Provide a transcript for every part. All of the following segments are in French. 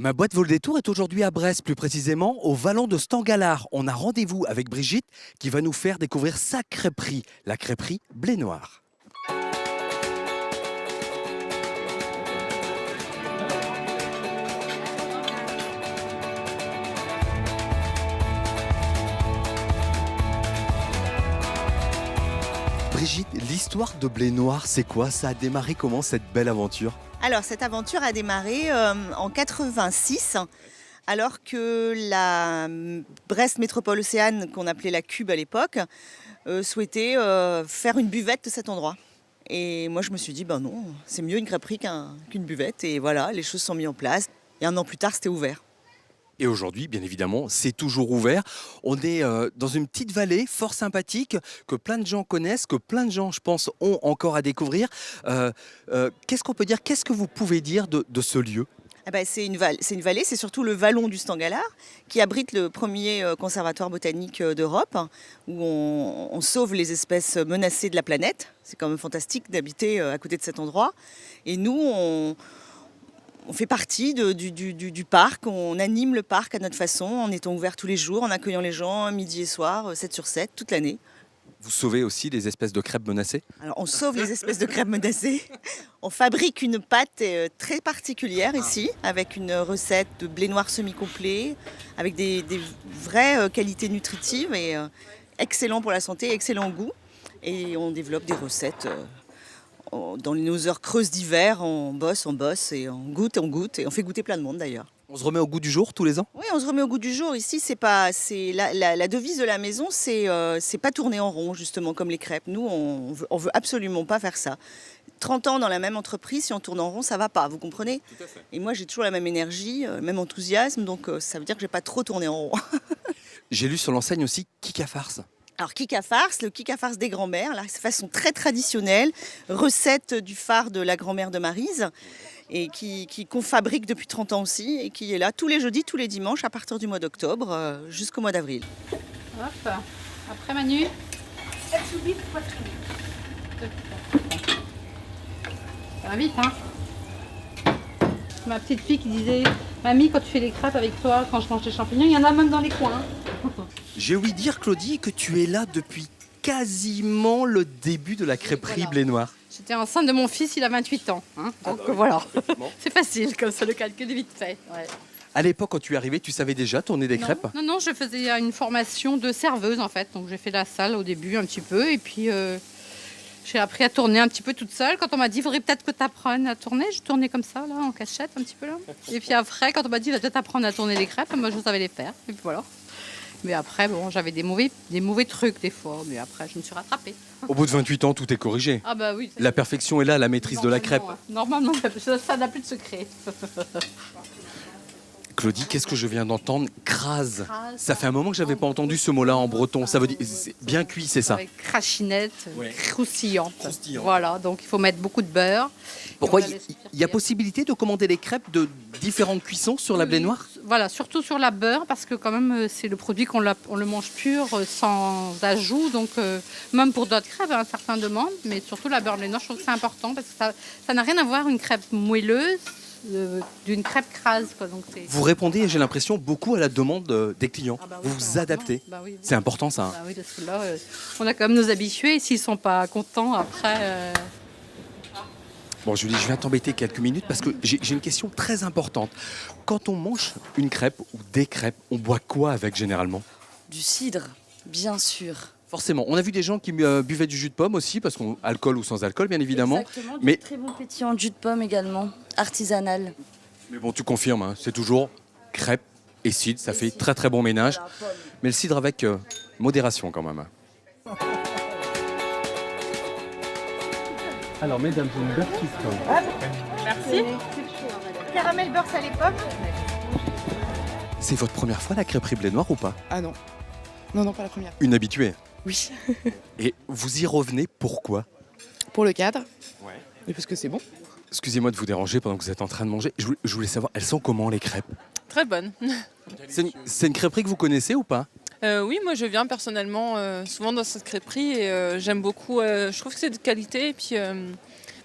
Ma boîte vaut le détour est aujourd'hui à Brest, plus précisément au Vallon de Stangalard. On a rendez-vous avec Brigitte qui va nous faire découvrir sa crêperie, la crêperie Blé Noir. Brigitte, l'histoire de Blé Noir, c'est quoi? Ça a démarré comment cette belle aventure? Alors, cette aventure a démarré en 86, alors que la Brest Métropole Océane, qu'on appelait la Cube à l'époque, souhaitait faire une buvette de cet endroit. Et moi, je me suis dit, ben non, c'est mieux une crêperie qu'une buvette. Et voilà, les choses sont mises en place. Et un an plus tard, c'était ouvert. Et aujourd'hui, bien évidemment, c'est toujours ouvert. On est dans une petite vallée fort sympathique que plein de gens connaissent, que plein de gens, je pense, ont encore à découvrir. Qu'est-ce qu'on peut dire? Qu'est-ce que vous pouvez dire de ce lieu? Eh ben, c'est une vallée, c'est surtout le vallon du Stangalard qui abrite le premier conservatoire botanique d'Europe où on sauve les espèces menacées de la planète. C'est quand même fantastique d'habiter à côté de cet endroit. Et nous, on fait partie du parc, on anime le parc à notre façon en étant ouvert tous les jours, en accueillant les gens midi et soir, 7 sur 7, toute l'année. Vous sauvez aussi des espèces de crêpes menacées? Alors, on sauve les espèces de crêpes menacées. On fabrique une pâte très particulière ici, avec une recette de blé noir semi-complet, avec des vraies qualités nutritives et excellent pour la santé, excellent goût. Et on développe des recettes dans nos heures creuses d'hiver, on bosse et on goûte et on fait goûter plein de monde d'ailleurs. On se remet au goût du jour tous les ans? Oui, on se remet au goût du jour. Ici, c'est la devise de la maison, c'est pas tourner en rond, justement, comme les crêpes. Nous, on veut absolument pas faire ça. 30 ans dans la même entreprise, si on tourne en rond, ça va pas, vous comprenez? Tout à fait. Et moi, j'ai toujours la même énergie, le même enthousiasme, donc ça veut dire que j'ai pas trop tourné en rond. J'ai lu sur l'enseigne aussi Kika Farce. Alors, Kika Farce, le Kika Farce des grands-mères, là, c'est façon très traditionnelle, recette du phare de la grand-mère de Maryse, et qu'on fabrique depuis 30 ans aussi, et qui est là tous les jeudis, tous les dimanches, à partir du mois d'octobre jusqu'au mois d'avril. Hop, après Manu. Ça va vite, hein? Ma petite fille qui disait, mamie, quand tu fais les crêpes avec toi, quand je mange des champignons, il y en a même dans les coins. J'ai ouï dire, Claudie, que tu es là depuis quasiment le début de la crêperie Voilà. Blé Noir. J'étais enceinte de mon fils, il a 28 ans. Hein, donc voilà, c'est facile, comme ça le calcul est vite fait. Ouais. À l'époque, quand tu es arrivée, tu savais déjà tourner des Non, crêpes? non, je faisais une formation de serveuse en fait. Donc j'ai fait la salle au début un petit peu et puis j'ai appris à tourner un petit peu toute seule. Quand on m'a dit, il faudrait peut-être que tu apprennes à tourner, je tournais comme ça, là, en cachette un petit peu là. Et puis après, quand on m'a dit, il va peut-être apprendre à tourner les crêpes, moi je savais les faire. Et puis voilà. Mais après, bon, j'avais des mauvais trucs des fois. Mais après, je me suis rattrapée. Au bout de 28 ans, tout est corrigé. Ah bah oui. La perfection est là, la maîtrise de la crêpe. Normalement, ça n'a plus de secret. Claudie, qu'est-ce que je viens d'entendre? Crase. Crase. Ça fait un moment que j'avais pas entendu ce mot-là en breton. Ça veut dire c'est bien cuit, c'est ça? Avec crachinette, Ouais. croustillante. Croustillante. Voilà, donc il faut mettre beaucoup de beurre. Pourquoi Et on la laisse il y a cuire. possibilité de commander les crêpes de différentes cuissons sur la Blé Noire? Voilà, surtout sur la beurre, parce que quand même, c'est le produit on le mange pur, sans ajout. Donc, même pour d'autres crêpes, certains demandent, mais surtout la beurre Blé Noir, je trouve que c'est important, parce que ça n'a rien à voir une crêpe moelleuse d'une crêpe crase. Quoi. Donc, Vous répondez, j'ai l'impression, beaucoup à la demande des clients. Ah bah oui, Vous vous carrément. adaptez. Bah oui, oui. C'est important ça. Hein. Bah oui, parce que là, on a quand même nos habitués, et s'ils ne sont pas contents, après... Bon, Julie, je viens t'embêter quelques minutes parce que j'ai une question très importante. Quand on mange une crêpe ou des crêpes, on boit quoi avec généralement? Du cidre, bien sûr. Forcément. On a vu des gens qui buvaient du jus de pomme aussi, parce qu'on alcool ou sans alcool, bien évidemment. Exactement, du Mais- très bon pétillant de jus de pomme également, artisanal. Mais bon, tu confirmes, hein, c'est toujours crêpes et cidre. Ça fait très très bon ménage. Voilà, pomme. Mais le cidre avec modération quand même. Alors, mesdames, j'ai une beurre cheese Merci. Caramel beurre salé pomme. C'est votre première fois la crêperie Blé Noir ou pas? Ah non. Non, pas la première. Une habituée. Oui. Et vous y revenez pourquoi? Pour le cadre. Ouais. Et parce que c'est bon. Excusez-moi de vous déranger pendant que vous êtes en train de manger. Je voulais savoir, elles sont comment les crêpes? Très bonne. C'est une crêperie que vous connaissez ou pas? Oui, moi je viens personnellement souvent dans cette crêperie et j'aime beaucoup. Je trouve que c'est de qualité et puis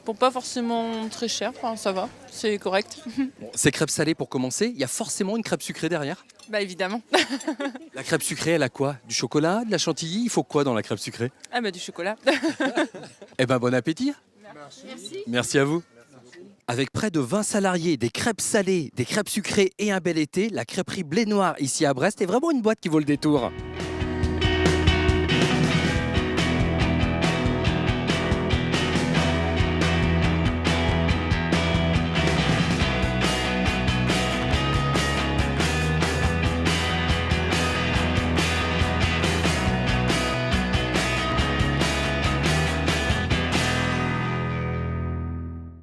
Pour pas forcément très cher, enfin, ça va, c'est correct. Bon, ces crêpes salées pour commencer, il y a forcément une crêpe sucrée derrière. Bah évidemment. La crêpe sucrée, elle a quoi? Du chocolat, de la chantilly? Il faut quoi dans la crêpe sucrée? Ah bah du chocolat. Eh ben bon appétit. Merci à vous. Avec près de 20 salariés, des crêpes salées, des crêpes sucrées et un bel été, la crêperie Blé Noir ici à Brest est vraiment une boîte qui vaut le détour.